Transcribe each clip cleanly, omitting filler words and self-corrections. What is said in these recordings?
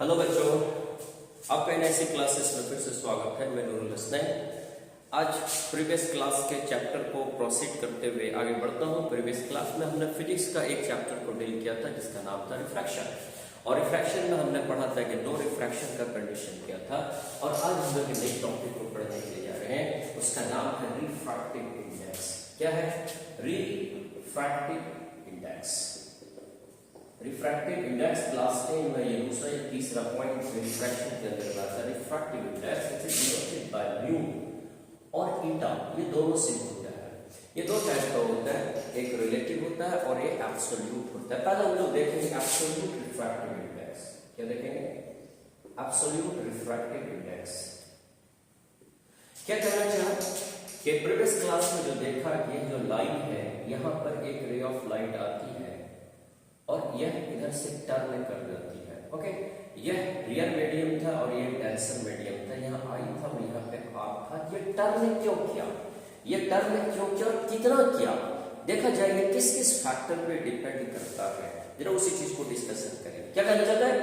Hello बच्चों, आपका NIC classes में फिर से स्वागत है। मैं नूरुल हसनैन। आज प्रीवियस क्लास के चैप्टर को प्रोसीड करते हुए आगे बढ़ता हूँ। प्रीवियस क्लास में हमने फिजिक्स का एक चैप्टर को डील किया था जिसका नाम था रिफ्रैक्शन, और रिफ्रैक्शन में हमने पढ़ा था कि नो रिफ्रैक्शन का कंडीशन क्या था। और आज हम लोग नए टॉपिक को पढ़ने के लिए जा रहे हैं, उसका नाम है रिफ्रैक्टिव इंडेक्स। क्या है? Refractive index. Refractive index class 10 में ये दूसरा या तीसरा पॉइंट रिफ्रैक्शन के अंदर आता है। Refractive index it is denoted by mu और ईटा, ये दोनों से होता है। ये दो टाइप का होता है, एक रिलेटिव होता है और एक एब्सोल्यूट होता है। पहले हम लोग देखेंगे एब्सोल्यूट रिफ्रैक्टिव इंडेक्स। क्या देखेंगे? Absolute refractive index. क्या कहना चाहा कि प्रीवियस क्लास में जो देखा, ये जो लाइन है यहाँ पर एक रे ऑफ लाइट आती है और यह इधर से टर्न कर जाती है। ओके, यह रियल मीडियम था और यह डेंसर मीडियम था। यहाँ आई था और यहाँ पे आप था। ये टर्न क्यों किया? ये टर्न क्यों किया? कितना किया? देखा जाएगा किस किस फैक्टर पे डिपेंड करता है। जरा उसी चीज को डिस्कशन करें। क्या कहना चाहता है?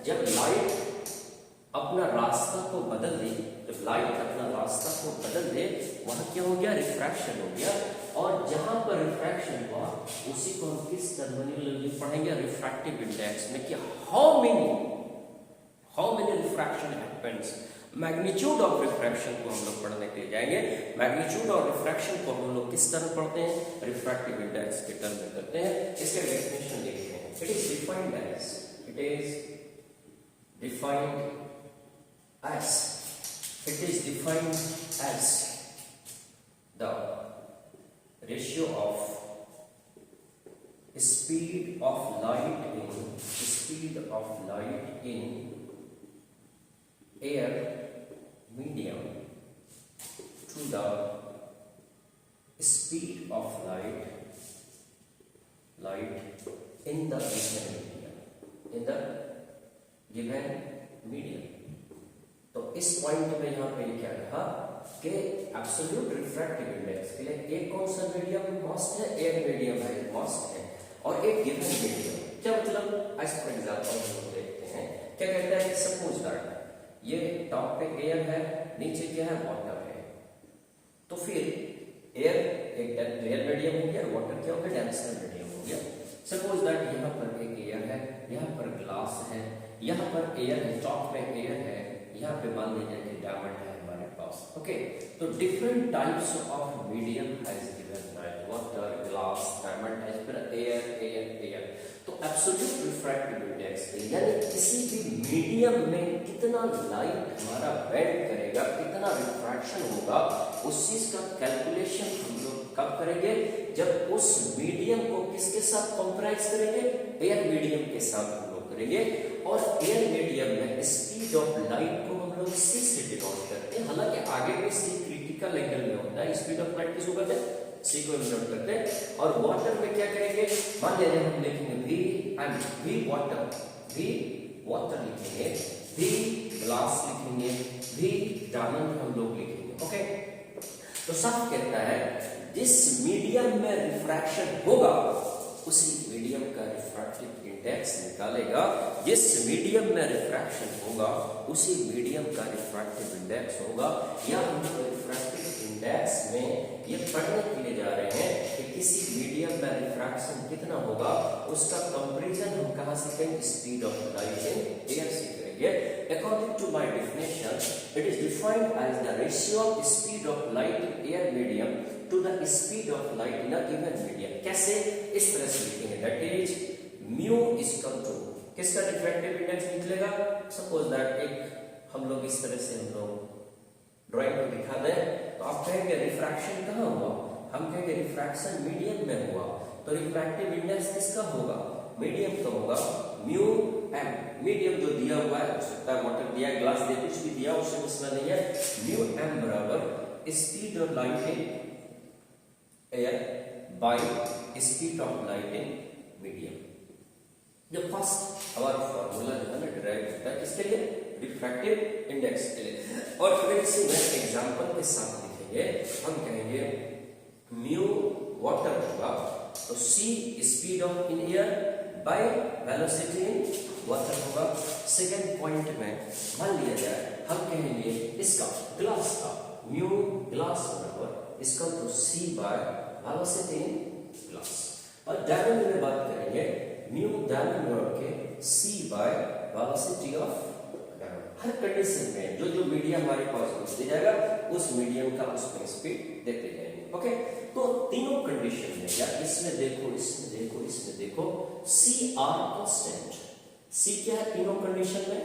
जब लाइट अपना रास्ता को बदल दे, जब लाइट अपना रास्ता को बदल दे, वहां क्या हो गया? रिफ्रैक्शन हो गया। और जहां पर रिफ्रैक्शन हुआ उसी को हम किस टर्मिनोलॉजी पढ़ेंगे? रिफ्रैक्टिव इंडेक्स में कि how many refraction happens. Magnitude of refraction को हम लोग पढ़ने के लिए जाएंगे। मैग्नीट्यूड और रिफ्रैक्शन को हम लोग किस तरह पढ़ते हैं? रिफ्रैक्टिव इंडेक्स के टर्म में करते हैं। इसके डेफिनेशन देखते हैं। It is defined as the ratio of speed of light in air medium to the speed of light in the given medium। तो इस पॉइंट में यहां पे क्या कहा कि एब्सोल्यूट रिफ्रैक्टिव इंडेक्स के लिए एक कौन सा मीडियम मस्ट है? एयर मीडियम है, मस्ट है। और एक गिवन मीडियम। क्या मतलब? एज फॉर एग्जांपल हम देखते हैं। क्या कहता है? सपोज दैट ये टॉप पे एयर है, नीचे क्या है? वाटर है। तो फिर एयर एक एयर मीडियम हो गया, वाटर क्या हो गया? डेंसर मीडियम हो गया। सपोज दैट यहाँ पर एक एयर है, यहाँ पर ग्लास है, यहाँ पर एयर है, टॉप पे एयर है, यहाँ पे मान लीजिए कि डायमंड है हमारे पास। ओके, तो different types of medium has given light, water, glass, diamond has फिर एयर। तो एब्सोल्यूट रिफ्रैक्टिव इंडेक्स यानी किसी भी मीडियम में कितना लाइट हमारा बेंड करेगा, कितना रिफ्रैक्शन होगा, उस चीज का कैलकुलेशन हम लोग कब करेंगे? जब उस मीडियम को किसके साथ कंपेयर करेंगे? एयर मीडियम के साथ हम लोग करेंगे। और एयर मीडियम में स्पीड ऑफ लाइट को हम लोग सी से डिनोट करते हैं। हालांकि आगे भी सी क्रिटिकल एंगल में होता है। स्पीड ऑफ लाइट किस होगा? सी को डिनोट करते हैं। और वाटर में क्या करेंगे? मान लीजिए हम लिखेंगे वी वाटर लिखेंगे, वी ग्लास लिखेंगे, वी डायमंड हम लोग लिखेंगे। ओके, तो साफ कहता है जिस मीडियम में रिफ्रैक्शन होगा उसी मीडियम का रिफ्रैक्टिव इंडेक्स निकालेगा। जिस मीडियम में रिफ्रैक्शन होगा उसी मीडियम का रिफ्रैक्टिव इंडेक्स होगा। या हम रिफ्रैक्टिव इंडेक्स में ये पढ़ने के लिए जा रहे हैं कि किसी मीडियम में रिफ्रैक्शन कितना होगा, उसका कंपैरिजन हम कहां से करेंगे? Speed of light in air से करेंगे। According to my definition, it is defined as the ratio of speed of light in air medium to the speed of light in a given medium. कैसे? इस तरह से लिखेंगे, that is mu is equal to किसका refractive index निकलेगा? Suppose that एक हम लोग इस तरह से हम लोग ड्राइंग को दिखा दें, तो आप कहेंगे रिफ्रैक्शन कहाँ हुआ? हम कहेंगे रिफ्रैक्शन मीडियम में हुआ। तो रिफ्रैक्टिव इंडेक्स किसका होगा? मीडियम का होगा। म्यू एम, मीडियम जो दिया हुआ है, हो सकता है वाटर दिया है, ग्लास दिया, कुछ भी दिया, उससे मसला नहीं है। म्यू एम बराबर speed of light in air by speed of light in medium. जो फर्स्ट हमारा फॉर्मूला जो है ना डिराइव होता है किसके लिए? रिफ्रैक्टिव इंडेक्स के लिए। और अगर इसी में एग्जांपल के साथ लिखेंगे, हम कहेंगे म्यू वाटर होगा तो c speed of in air bye velocity in water होगा। सेकेंड पॉइंट में मान लिया जाए हम कहेंगे इसका ग्लास का म्यू ग्लास बराबर इसका तो c by velocity in glass, और डायमंड में बात करेंगे म्यू डायमंड बराबर के c by velocity of diamond. हर कंडीशन में जो जो मीडियम हमारे पास दिया जाएगा उस मीडियम का उसमें स्पीड देते जाएंगे। ओके, तो तीनों कंडीशन में या इसमें देखो इसमें देखो इसमें देखो सी आर कांस्टेंट, सी क्या है तीनों कंडीशन में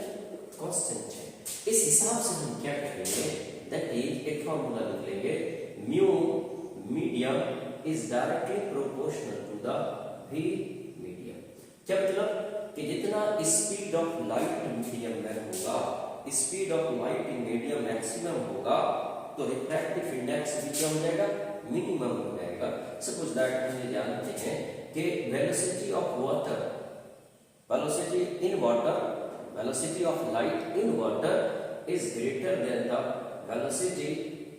कांस्टेंट है। इस हिसाब से हम क्या करेंगे, दैट इज एक फार्मूला लिख लेंगे mu medium is directly proportional to the v medium. क्या मतलब कि जितना स्पीड ऑफ लाइट मीडियम में होगा, speed of light in medium maximum होगा, तो रिफ्रैक्टिव इंडेक्स भी क्या हो जाएगा, मिनिमम हो जाएगा। सपोज दैट हम ये जानते हैं कि velocity of water, velocity in water, velocity of light in water is greater than the velocity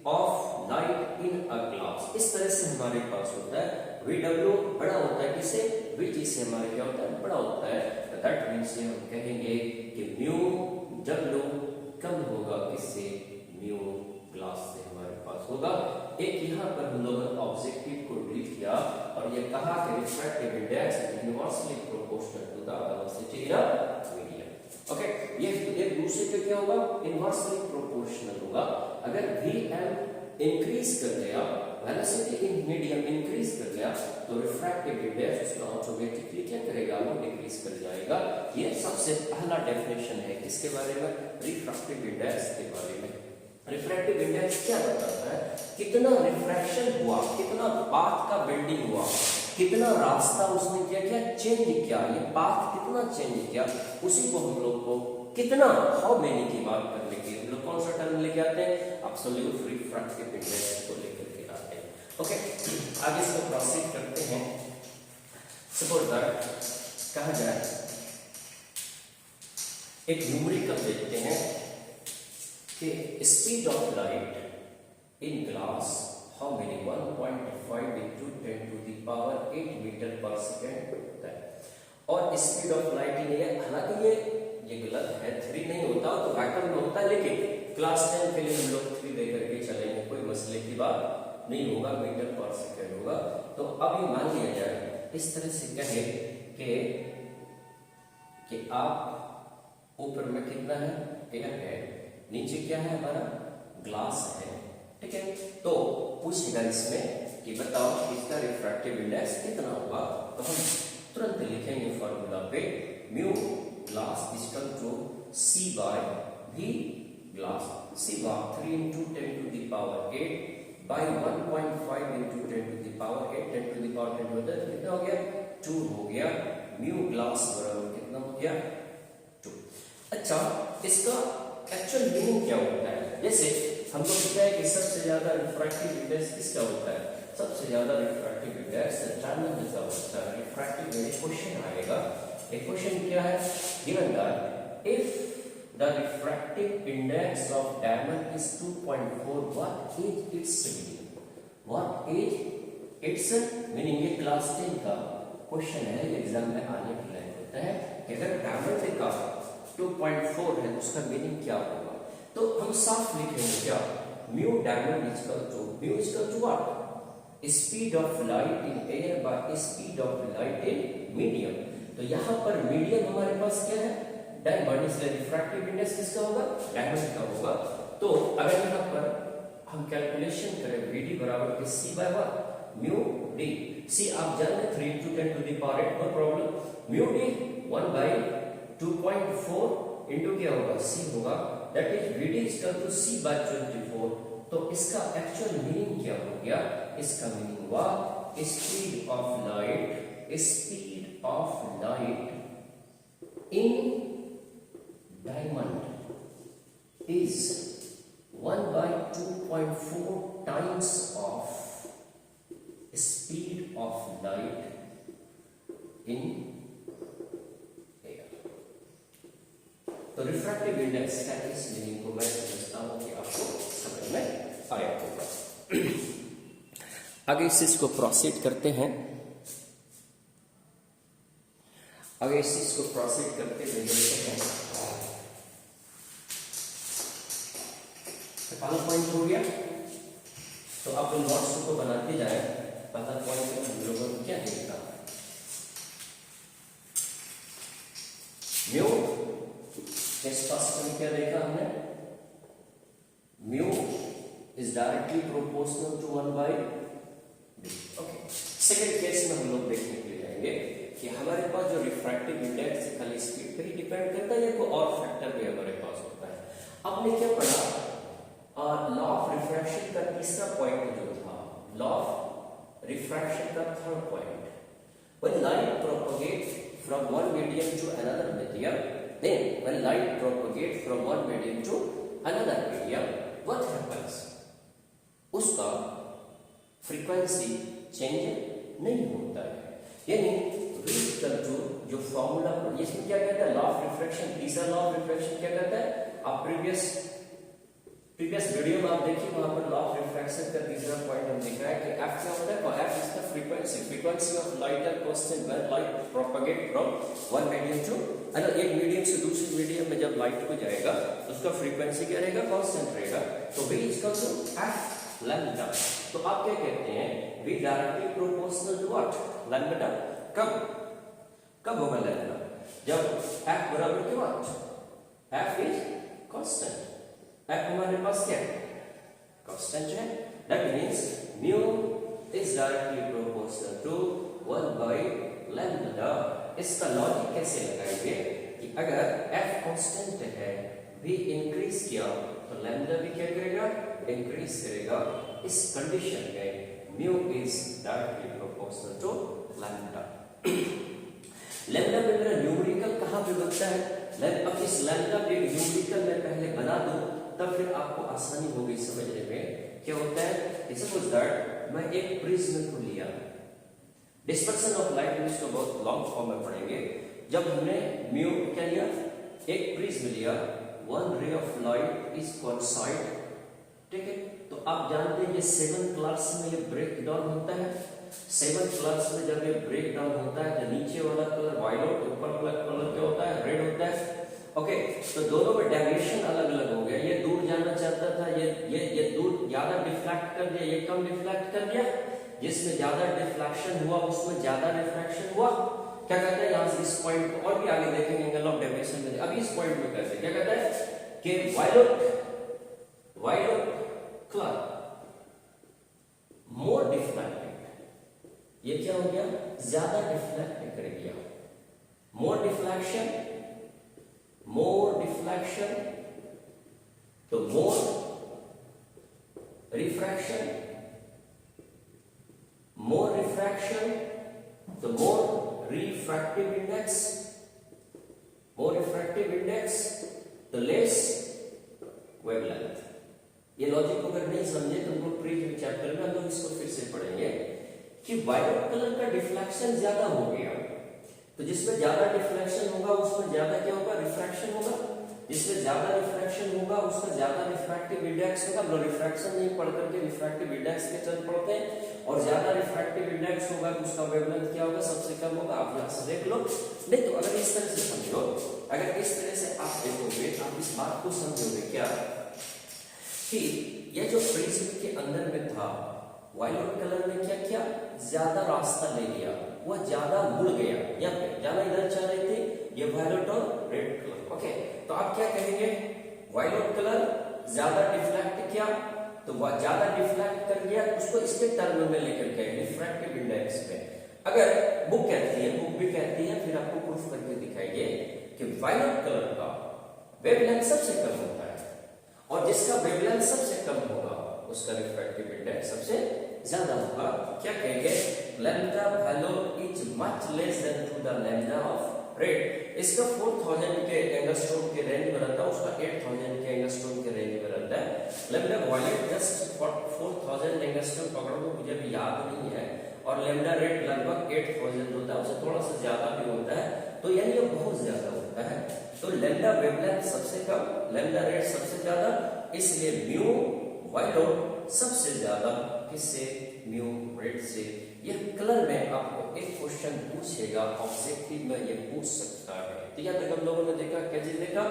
of light in a glass. इस तरह से हमारे पास होता है VW बड़ा होता है किसे, V से हमारे क्या होता है बड़ा होता है, दैट मींस हम कहेंगे कि म्यू W कम होगा किससे, म्यू ग्लास से हमारे पास होगा। एक यहाँ पर हम लोगों ने ऑब्जेक्टिव को डील किया और ये कहा कि refractive index is inversely proportional to the velocity of medium. Okay, ये एक दूसरे पे क्या होगा, इनवर्सली प्रोपोर्शनल होगा। अगर Vm इंक्रीज कर गया, वेलोसिटी इन मीडियम इंक्रीज कर गया, तो रिफ्रैक्टिव इंडेक्स उसका ऑटोमेटिकली क्या करेगा, वो डिक्रीज कर जाएगा। ये सबसे पहला डेफिनेशन है किसके बारे में, रिफ्रैक्टिव इंडेक्स के बारे में। रिफ्रैक्टिव इंडेक्स क्या बताता है, कितना रिफ्रैक्शन हुआ, कितना पाथ का बेंडिंग हुआ, कितना रास्ता उसने क्या किया, चेंज किया, ये पाथ कितना चेंज किया, उसी को हम लोग को कितना, हाउ मेनी की बात करने की हम लोग कौन सा टर्म लेके आते हैं, एब्सोल्यूट रिफ्रैक्टिव इंडेक्स को लेकर के आते हैं। ओके, आगे इसको प्रोसीड करते हैं। सपोज दैट कहा जाए एक न्यूमेरिकल देखते हैं कि speed of light in glass how many 1.5 into 10 to the power 8 metre per second होता है, और speed of light in air, हालांकि ये गलत है, 3 नहीं होता तो वैक्यूम में होता है, लेकिन क्लास 10 के लिए हम लोग 3 दे करके चलेंगे, कोई मसले की बात नहीं होगा, मीटर पर सेकेंड होगा। तो अब ये मान लिया जाए इस तरह से कहे कि आप ऊपर में कितना है, एयर है, नीचे क्या है हमारा ग्लास है, ठीक है। तो पूछेगा इसमें कि बताओ इसका रिफ्रैक्टिव इंडेक्स कितना होगा, तो हम तुरंत लिखेंगे फॉर्मूला पे mu glass equal to c by v glass, c by 3 into 10 to the power 8 by 1.5 into 10 to the power 8, 10 to the power 10 होता है, कितना हो गया 2 हो गया, म्यू ग्लास बराबर कितना हो गया 2। अच्छा, इसका एक्चुअल मीनिंग क्या होता है, जैसे हम लोग कहते हैं कि सबसे ज्यादा रिफ्रैक्टिव इंडेक्स किसका होता है, सबसे ज्यादा रिफ्रैक्टिव इंडेक्स डायमंड का होता है। रिफ्रैक्टिव में क्वेश्चन आएगा, एक क्वेश्चन क्या है, given that if the refractive index of diamond is 2.4 what is it's meaning, what is it's meaning. ये क्लास 10 का क्वेश्चन है, एग्जाम में आने के लिए होता है कि अगर डायमंड का 2.4 है उसका मीनिंग क्या होगा, तो हम साफ लिखेंगे क्या, mu diamond equal to mu equal to what, speed of light in air by speed of light in medium. तो यहाँ पर मीडियम हमारे पास क्या है, डायमंड, इसलिए रिफ्रैक्टिव इंडेक्स किसका होगा, डायमंड का होगा। तो अगर यहाँ पर हम कैलकुलेशन करें VD बराबर के C by what, mu D, C आप जानते हैं 3 into 10 to the power 8, no problem, mu D 1 by 2.4 into क्या होगा C होगा, that is VD equal to C by 24। तो इसका एक्चुअल मीनिंग क्या हो गया, इसका मीनिंग हुआ speed of light, speed of light in diamond is 1 by 2.4 times of speed of light in air। तो रिफ्रैक्टिव इंडेक्स का इस मीनिंग को मैं समझता हूं कि आपको समझ में आया होगा। आगे इस चीज को प्रोसीड करते हैं, आगे इस चीज को प्रोसीड करते हुए देखते हैं पहला पॉइंट हो गया। तो आप नोट्स को बनाते जाए। पहला पॉइंट में हम लोगों ने क्या देखा, म्यू इस फर्स्ट में क्या देखा हमने, mu is directly proportional to 1 by B. Okay, second case में हम लोग देखने के लिए जाएंगे कि हमारे पास जो रिफ्रैक्टिव इंडेक्स है खाली स्पीड पर ही डिपेंड करता है या कोई और फैक्टर भी हमारे पास होता है। आपने क्या पढ़ा, लॉ ऑफ रिफ्रैक्शन का तीसरा पॉइंट जो था, लॉ ऑफ रिफ्रैक्शन का third point, when light propagate from one medium to another medium, then when light propagates from one medium to another medium, what happens, उसका फ्रीक्वेंसी चेंज नहीं होता है। यानी जो फॉर्मूला, इसमें क्या कहता है, लॉ ऑफ रिफ्रैक्शन, तीसरा लॉ ऑफ रिफ्रैक्शन क्या कहता है, आप प्रीवियस वीडियो में आप देखिए, वहां पर लॉ ऑफ रिफ्रैक्शन का तीसरा पॉइंट हम दिख रहा है कि एफ क्या होता है, F is the frequency of light are constant when light propagate from one medium to another. एक मीडियम से दूसरे मीडियम में जब लाइट को जाएगा तो उसका फ्रीक्वेंसी क्या रहेगा, कांस्टेंट रहेगा। तो v is equal to F lambda. तो आप क्या कहते हैं, v directly proportional to what, lambda. कब होगा लैम्डा, जब f बराबर के what, f is constant. f हमारे पास क्या है, कांस्टेंट है। That means mu is directly proportional to 1 by lambda. इसका लॉजिक कैसे लगाएंगे कि अगर f कांस्टेंट है, v इंक्रीज किया तो लैम्डा भी क्या करेगा, इंक्रीज करेगा। इस कंडीशन में mu is directly proportional to lambda. Lambda में मेरा न्यूमेरिकल कहां पे बनता है, अब इस लैम्डा पे न्यूमेरिकल मैं पहले बना दूं तब फिर आपको आसानी होगी समझने में। क्या होता है, सपोज दैट मैं एक प्रिज्म को लिया, डिस्पर्शन ऑफ लाइट में इसको बहुत लॉन्ग फॉर्म में पढ़ेंगे। जब हमने म्यू क्या लिया, एक प्रिज्म लिया, one ray of light is कॉन्साइड, ठीक है। तो आप जानते हैं ये 7th क्लास में ये ब्रेक डाउन होता है। 7th क्लास में जब ये ब्रेक डाउन होता है तो नीचे वाला कलर वायलेट, ऊपर वाला कलर क्या होता है, रेड होता है। ओके, तो दोनों में डायरेक्शन अलग अलग हो गया। ये दूर जाना चाहता था, ये दूर ज्यादा डिफ्लेक्ट कर दिया, ये कम डिफ्लेक्ट कर दिया। जिसमें ज्यादा डिफ्लेक्शन हुआ उसमें ज्यादा रिफ्रैक्शन हुआ। क्या कहता है, यहां से इस पॉइंट को और भी आगे देखेंगे एंगल ऑफ डेविएशन में। अभी इस पॉइंट में कैसे क्या कहता है कि वायलेट कलर मोर डिफ्लेक्टेड, ये क्या हो गया, ज्यादा डिफ्लेक्ट कर गया। मोर डिफ्लेक्शन तो मोर रिफ्रैक्शन, मोर रिफ्रैक्शन तो मोर रिफ्रैक्टिव इंडेक्स, मोर रिफ्रैक्टिव इंडेक्स तो लेस वेवलेंथ। ये लॉजिक अगर नहीं समझे तो हमको प्रीवियस चैप्टर में हम लोग इसको फिर से पढ़ेंगे कि वायलेट कलर का डिफ्लेक्शन ज्यादा हो गया, तो जिसमें ज्यादा डिफ्लेक्शन होगा उसमें ज्यादा क्या होगा, रिफ्रैक्शन होगा। जिसमें ज्यादा रिफ्रैक्शन होगा उसका ज्यादा रिफ्रैक्टिव इंडेक्स होगा। हम रिफ्रैक्शन नहीं पढ़ करके रिफ्रैक्टिव इंडेक्स के चल पड़ते हैं, और ज्यादा रिफ्रैक्टिव इंडेक्स होगा तो उसका वेवलेंथ क्या होगा, सबसे कम होगा। आप यहां से देख लो। नहीं तो अगर इस तरह से समझो, अगर इस तरह से आप देखोगे आप इस बात को समझोगे क्या कि ये जो प्रिज्म के अंदर में था, वायलेट कलर ने क्या किया, ज्यादा रास्ता ले लिया, वह ज्यादा मुड़ गया। यहाँ पे ज्यादा इधर चाह रहे थे, ये वायलेट और रेड कलर। ओके, तो आप क्या कहेंगे, वायलेट कलर ज्यादा डिफ्लेक्ट किया, तो वह ज्यादा डिफ्लेक्ट कर गया, उसको इसके टर्म में लेकर गए रिफ्रैक्टिव इंडेक्स पे। अगर बुक कहती है, बुक भी कहती है, फिर आपको प्रूफ करके दिखाइए कि वायलेट कलर का वेवलेंथ सबसे कम होता है, और जिसका वेवलेंथ सबसे कम होगा उसका रिफ्रैक्टिव इंडेक्स सबसे ज्यादा होगा। क्या कहेंगे, lambda value is much less than to the lambda of red. इसका 4000 के एंगस्ट्रॉम के रेंज में रहता है, उसका 8000 के एंगस्ट्रॉम के रेंज में रहता है। लैम्डा वायलेट जस्ट 4000 एंगस्ट्रॉम पकड़ लो, मुझे अभी याद नहीं है, और लैम्डा रेड लगभग 8000 होता है, उससे थोड़ा सा ज्यादा भी होता है। तो यानी ये बहुत ज्यादा होता है। तो लैम्डा वेवलेंथ सबसे कम, लैम्डा रेड सबसे ज्यादा, इसलिए म्यू वायलेट सबसे ज्यादा किससे, म्यू रेड से। यह कलर में आपको एक क्वेश्चन पूछेगा, ऑब्जेक्टिव में ये पूछ सकता है। तो यहाँ तक हम लोगों ने देखा, क्या चीज देखा,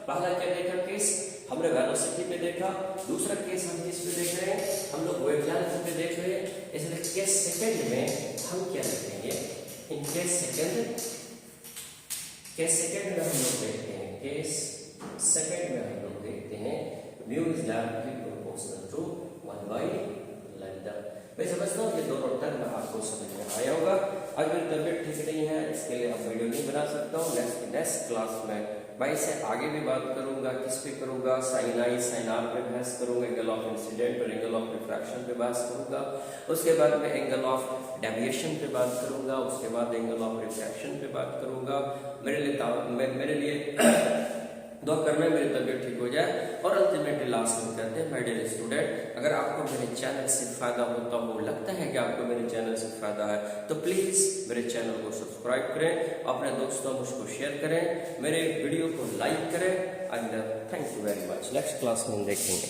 पहला क्या देखा, केस हमने वेलोसिटी पे देखा। दूसरा केस हम किस पे देख रहे हैं, हम लोग वेवलेंथ पे देख रहे हैं। इसलिए केस सेकंड में हम क्या लिखेंगे, इन केस सेकंड में हम लोग देखते हैं, केस सेकंड में हम लोग देखते हैं mu is directly proportional to 1 by lambda. मैं समझता हूँ ये दोनों टर्म आपको समझ में आया होगा। आज मेरी तबीयत ठीक नहीं है, इसके लिए अब वीडियो नहीं बना सकता हूँ। नेक्स्ट क्लास में मैं इससे आगे भी बात करूंगा, किस पे करूंगा, साइन आई साइन आर पे बहस करूंगा, एंगल ऑफ इंसिडेंट और एंगल ऑफ रिफ्रैक्शन पे बहस करूंगा। उसके बाद में एंगल ऑफ डेविएशन पे बात करूंगा, उसके बाद एंगल ऑफ रिफ्रैक्शन पे बात करूंगा। मेरे लिए दुआ करना मेरी तबीयत ठीक हो जाए। और अल्टीमेटली लास्ट में कहते हैं माय डियर स्टूडेंट, अगर आपको मेरे चैनल से फायदा होता हो, लगता है कि आपको मेरे चैनल से फायदा है, तो प्लीज मेरे चैनल को सब्सक्राइब करें, अपने दोस्तों मुझको शेयर करें, मेरे वीडियो को लाइक करें। And thank you very much. Next class में हम देखेंगे।